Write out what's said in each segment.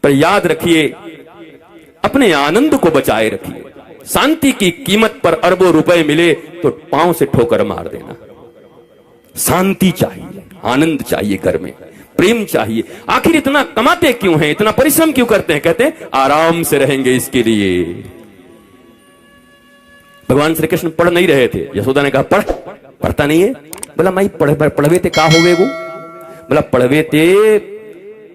पर याद रखिए, अपने आनंद को बचाए रखिए। शांति की कीमत पर अरबों रुपए मिले तो पांव से ठोकर मार देना। शांति चाहिए, आनंद चाहिए, घर में प्रेम चाहिए। आखिर इतना कमाते क्यों हैं, इतना परिश्रम क्यों करते हैं? कहते हैं आराम से रहेंगे इसके लिए। भगवान श्री कृष्ण पढ़ नहीं रहे थे, यशोदा ने कहा पढ़। पढ़ता नहीं है। बोला माई पढ़वे थे का होवे वो? बोला पढ़वे थे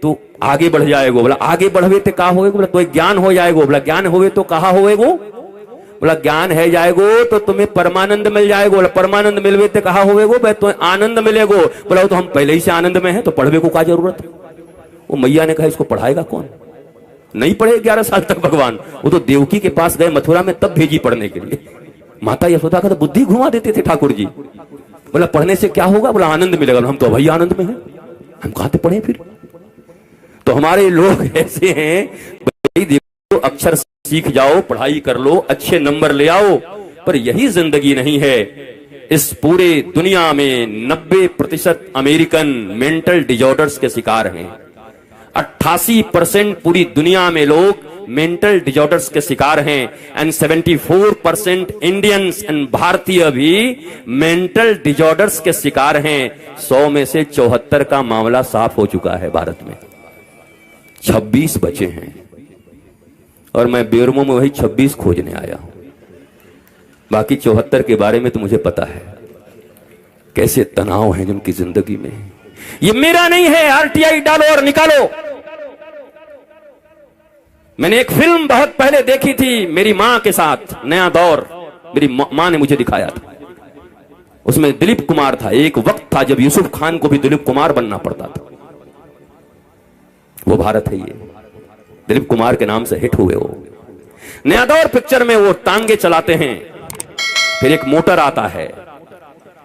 तो आगे बढ़ जाएगो। बोला आगे बढ़वे थे का होवे? बोला तो ज्ञान हो जाएगो। बोला ज्ञान होवे तो कहा होवेगो? बोला ज्ञान है जाएगो तो तुम्हें परमानंद मिल जाएगो। बोला परमानंद मिलवे थे कहा होवेगो? भाई तो आनंद मिलेगो। बोला तो हम पहले ही से आनंद में है तो पढ़वे को क्या जरूरत है? वो मैया ने कहा इसको पढ़ाएगा कौन? नहीं पढ़े 11 साल तक भगवान। वो तो देवकी के पास गए मथुरा में, तब भेजी पढ़ने के लिए। माता यशोदा का तो बुद्धि घुमा देते थे ठाकुर जी। बोला पढ़ने से क्या होगा? बोला आनंद मिलेगा। हम तो भाई आनंद में हैं, हम कहां से पढ़े फिर? तो हमारे लोग ऐसे हैं, भाई देखो अक्षर सीख जाओ, पढ़ाई कर लो, अच्छे नंबर ले आओ, पर यही जिंदगी नहीं है। इस पूरे दुनिया में 90% अमेरिकन मेंटल डिजॉर्डर्स के शिकार हैं। 88% पूरी दुनिया में लोग मेंटल डिजॉर्डर्स के शिकार हैं। एंड 74% इंडियंस एंड भारतीय भी मेंटल डिजॉर्डर्स के शिकार हैं। 100 में से 74 का मामला साफ हो चुका है भारत में, 26 बचे हैं। और मैं बेरमो में वही 26 खोजने आया हूं। बाकी 74 के बारे में तो मुझे पता है कैसे तनाव है जिनकी जिंदगी में। ये मेरा नहीं है, आरटीआई डालो और निकालो। मैंने एक फिल्म बहुत पहले देखी थी मेरी मां के साथ, नया दौर, मेरी मां ने मुझे दिखाया था। उसमें दिलीप कुमार था। एक वक्त था जब यूसुफ खान को भी दिलीप कुमार बनना पड़ता था। वो भारत है, ये दिलीप कुमार के नाम से हिट हुए। वो नया दौर पिक्चर में वो टांगे चलाते हैं, फिर एक मोटर आता है।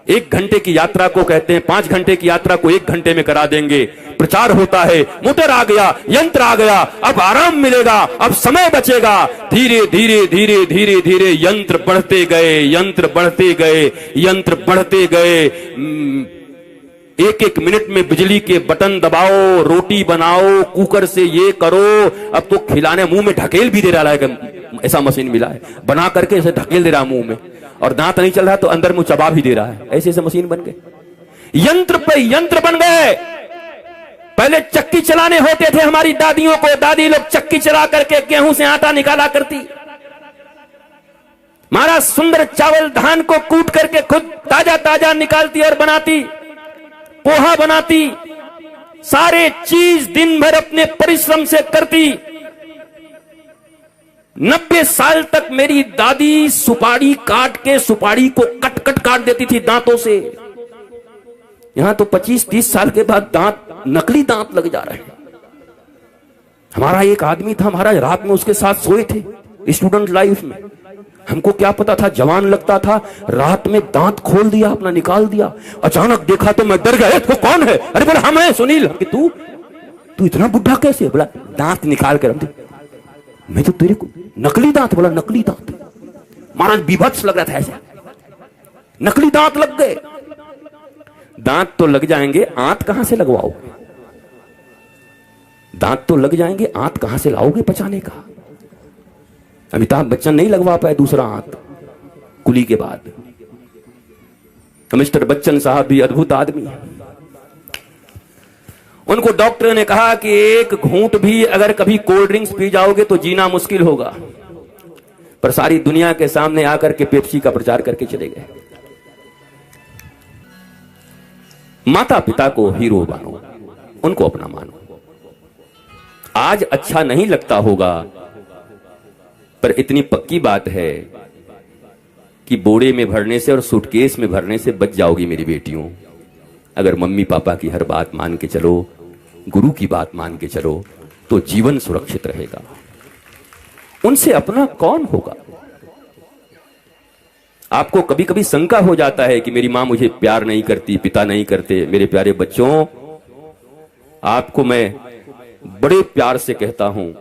1 घंटे की यात्रा को कहते हैं 5 घंटे की यात्रा को 1 घंटे में करा देंगे। प्रचार होता है, मोटर आ गया, यंत्र आ गया, अब आराम मिलेगा, अब समय बचेगा। धीरे धीरे धीरे धीरे धीरे यंत्र बढ़ते गए, यंत्र बढ़ते गए, यंत्र बढ़ते गए। 1-1 मिनट में बिजली के बटन दबाओ, रोटी बनाओ, कुकर से ये करो। अब तो खिलाने मुंह में ढकेल भी दे रहा है, ऐसा मशीन मिला है, बना करके ऐसे ढकेल दे रहा मुंह में। और दांत नहीं चल रहा तो अंदर मुंह चबा भी दे रहा है। ऐसे ऐसे मशीन बन गए, यंत्र पे यंत्र बन गए। पहले चक्की चलाने होते थे हमारी दादियों को, दादी लोग चक्की चला करके गेहूं से आटा निकाला करती। हमारा सुंदर चावल धान को कूट करके खुद ताजा ताजा निकालती और बनाती, पोहा बनाती, सारे चीज दिन भर अपने परिश्रम से करती। 90 साल तक मेरी दादी सुपारी काट के सुपारी को कट कट काट देती थी दांतों से। यहां तो 25-30 साल के बाद दांत, नकली दांत लग जा रहे हैं। हमारा एक आदमी था, महाराज रात में उसके साथ सोए थे स्टूडेंट लाइफ में। हमको क्या पता था, जवान लगता था, रात में दांत खोल दिया अपना, निकाल दिया। अचानक देखा तो मैं डर गया, तो कौन है? अरे बोला हम हैं सुनील। तू इतना बुढ़ा कैसे? बोला दांत निकाल कर रख दे। मैं तो तेरे को नकली दांत? बोला नकली दांत। महाराज बीभत्स लग रहा था ऐसा, नकली दांत लग गए। दांत तो लग जाएंगे, आंत कहां से लगवाओ? दांत तो लग जाएंगे, आंत कहां से लाओगे पचाने का? अमिताभ बच्चन नहीं लगवा पाए दूसरा आंत कुली के बाद। मिस्टर बच्चन साहब भी अद्भुत आदमी है। उनको डॉक्टर ने कहा कि एक घूंट भी अगर कभी कोल्ड ड्रिंक्स पी जाओगे तो जीना मुश्किल होगा। पर सारी दुनिया के सामने आकर के पेप्सी का प्रचार करके चले गए। माता पिता को हीरो मानो, उनको अपना मानो। आज अच्छा नहीं लगता होगा, पर इतनी पक्की बात है कि बोरे में भरने से और सूटकेस में भरने से बच जाओगी मेरी बेटियों, अगर मम्मी पापा की हर बात मान के चलो, गुरु की बात मान के चलो, तो जीवन सुरक्षित रहेगा। उनसे अपना कौन होगा? आपको कभी कभी शंका हो जाता है कि मेरी मां मुझे प्यार नहीं करती, पिता नहीं करते। मेरे प्यारे बच्चों, आपको मैं बड़े प्यार से कहता हूं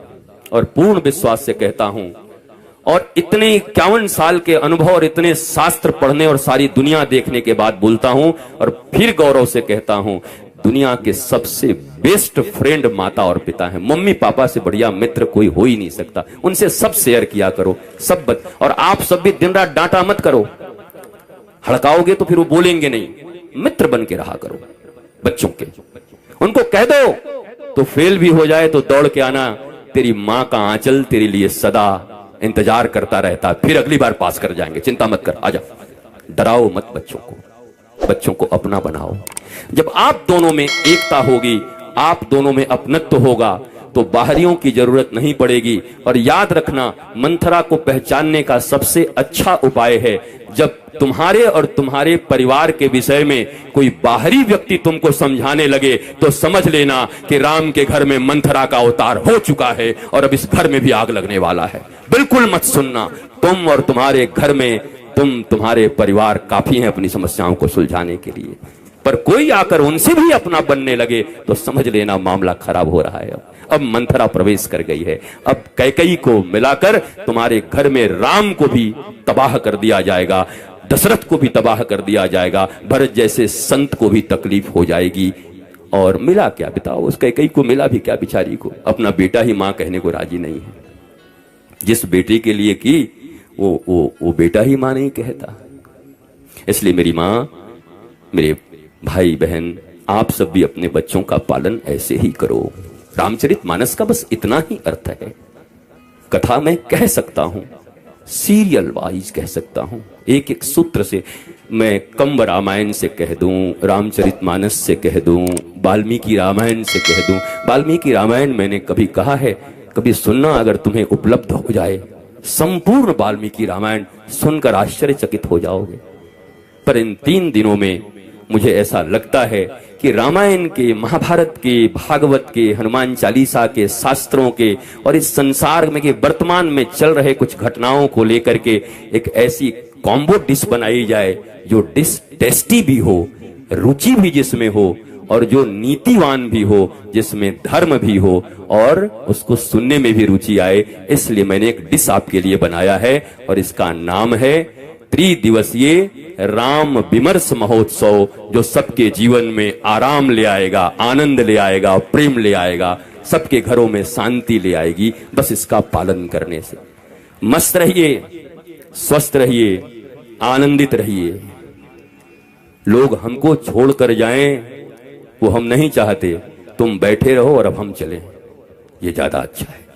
और पूर्ण विश्वास से कहता हूं, और इतने 51 साल के अनुभव और इतने शास्त्र पढ़ने और सारी दुनिया देखने के बाद बोलता हूं, और फिर गौरव से कहता हूं, दुनिया के सबसे बेस्ट फ्रेंड माता और पिता हैं। मम्मी पापा से बढ़िया मित्र कोई हो ही नहीं सकता। उनसे सब शेयर किया करो, सब और आप सब भी दिन रात डांटा मत करो, हड़काओगे तो फिर वो बोलेंगे नहीं। मित्र बन के रहा करो बच्चों के। उनको कह दो तो फेल भी हो जाए तो दौड़ के आना, तेरी मां का आंचल तेरे लिए सदा इंतजार करता रहता, फिर अगली बार पास कर जाएंगे, चिंता मत कर, आजा। डराओ मत बच्चों को अपना बनाओ। जब आप दोनों में एकता होगी, आप दोनों में अपनत्व होगा, तो बाहरियों की जरूरत नहीं पड़ेगी। और याद रखना, मंथरा को पहचानने का सबसे अच्छा उपाय है, जब तुम्हारे और तुम्हारे परिवार के विषय में कोई बाहरी व्यक्ति तुमको समझाने लगे, तो समझ लेना कि राम के घर में मंथरा का अवतार हो चुका है और अब इस घर में भी आग लगने वाला है। बिल्कुल मत सुनना। तुम और तुम्हारे घर में, तुम्हारे परिवार काफी हैं अपनी समस्याओं को सुलझाने के लिए, पर कोई आकर उनसे भी अपना बनने लगे तो समझ लेना मामला खराब हो रहा है। अब मंथरा प्रवेश कर गई है। अब कैकेयी को मिलाकर तुम्हारे घर में राम को भी तबाह कर दिया जाएगा, दशरथ को भी तबाह कर दिया जाएगा, भरत जैसे संत को भी तकलीफ हो जाएगी। और मिला क्या बताओ, उस कैकेयी को मिला भी क्या बेचारी को? अपना बेटा ही मां कहने को राजी नहीं है। जिस बेटे के लिए की वो बेटा ही मां नहीं कहता। इसलिए मेरी मां, मेरे भाई बहन, आप सब भी अपने बच्चों का पालन ऐसे ही करो। रामचरितमानस का बस इतना ही अर्थ है। कथा मैं कह सकता हूं, सीरियल वाइज कह सकता हूं, एक एक सूत्र से। मैं कंब रामायण से कह दूं, रामचरितमानस से कह दूं, वाल्मीकि रामायण से कह दूं। वाल्मीकि रामायण मैंने कभी कहा है, कभी सुनना अगर तुम्हें उपलब्ध हो जाए। संपूर्ण वाल्मीकि रामायण सुनकर आश्चर्यचकित हो जाओगे। पर इन 3 दिनों में मुझे ऐसा लगता है कि रामायण के, महाभारत के, भागवत के, हनुमान चालीसा के, शास्त्रों के और इस संसार में के वर्तमान में चल रहे कुछ घटनाओं को लेकर के एक ऐसी कॉम्बो डिश बनाई जाए, जो डिश टेस्टी भी हो, रुचि भी जिसमें हो, और जो नीतिवान भी हो, जिसमें धर्म भी हो, और उसको सुनने में भी रुचि आए। इसलिए मैंने एक डिश आपके लिए बनाया है और इसका नाम है त्रिदिवसीय राम विमर्श महोत्सव, जो सबके जीवन में आराम ले आएगा, आनंद ले आएगा, प्रेम ले आएगा, सबके घरों में शांति ले आएगी, बस इसका पालन करने से। मस्त रहिए, स्वस्थ रहिए, आनंदित रहिए। लोग हमको छोड़कर जाएं वो हम नहीं चाहते, तुम बैठे रहो और अब हम चलें, ये ज्यादा अच्छा है।